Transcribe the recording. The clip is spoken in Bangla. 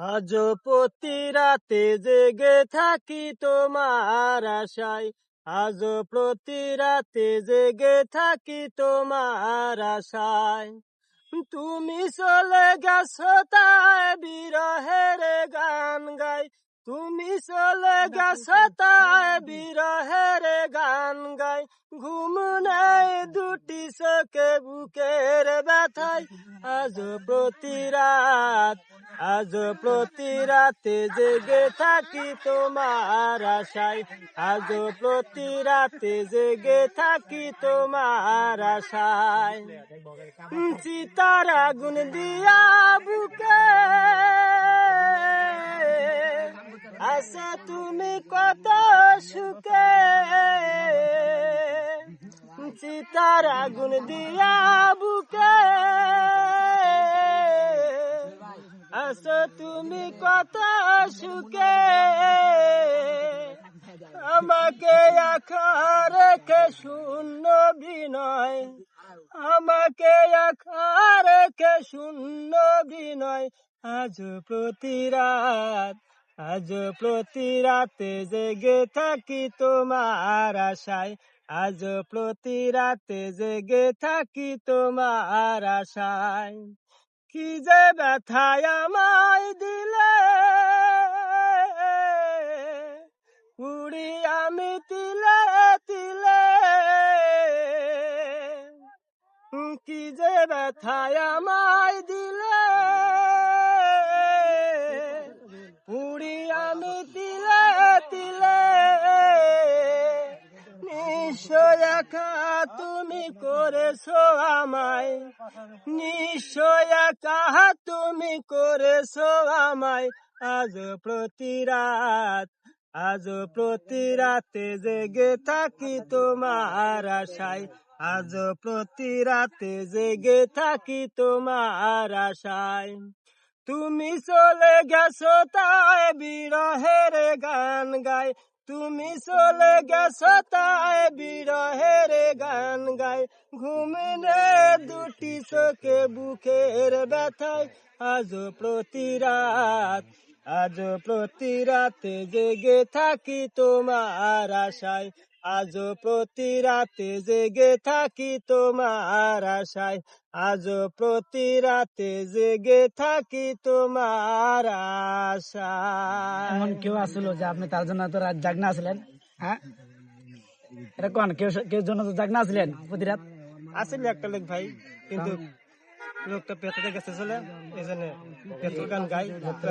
আজ প্রতি রাতে জেগে থাকি তোমার আশায়, আজ প্রতি রাতে জেগে থাকি তোমার আশায়। তুমি চলে গেছো তাই বিরহের গান গাই, তুমি চলে গেছো তাই বিরহের গান গাই। ঘুম নেই দুটি চোখে বুকের ব্যথায়, আজ প্রতি রাত, আজ প্রতি রাতে জেগে থাকি তোমার আশায়, আজ প্রতি রাতে জেগে থাকি তোমার আশায়। চিতার আগুন দিয়া বুকে আশা তুমি কত সুখে, চিতার আগুন দিয়া বুকে আছো তুমি কত সুখে। আমাকে একা রেখে শূন্য বিনয়, আমাকে একা রেখে শূন্য বিনয়। আজ প্রতি রাত, আজ প্রতি রাতে জেগে থাকি তোমার আশায়, আজ প্রতি রাতে জেগে থাকি তোমার আশায়। কি যে ব্যথায় আমায় দিলে, উড়ি আমি তিলে তিলে। কি যে ব্যথায় আমায় দিলে, উড়ি আমি তিলে তিলে। নিশ্চয় একা তুমি করেছো আমায়, নিশ্চয় একা তুমি করেছো আমায়। আজ প্রতি রাত, আজ প্রতি রাতে জেগে থাকি তোমার আশায়, আজ প্রতি রাতে জেগে থাকি তোমার আশায়। তুমি চলে গেছো তাই বিরহের গান গাই, তুমি চলে গেছো তাই বিরহের গান গাই। ঘুম নেই দুটি চোখে বুকের ব্যথায়, আজ প্রতি রাত, আজ প্রতি রাতে জেগে থাকি তোমার আশায়, আজ প্রতি রাতে জেগে থাকি তোমার আশায়, আজ প্রতি রাতে জেগে থাকি তোমার আশায়। এমন কেউ আসলো যে আপনি তার জন্য তো রাত জাগনা আসলেন? হ্যাঁ, এটা কোন কেউ কেউ জন্য তো জাগনা আসলেন প্রতি রাত? আসলে একটা লোক ভাই, কিন্তু লোকটা পেছনে গেছে চলে, এই জন্য পেছন গান গাই।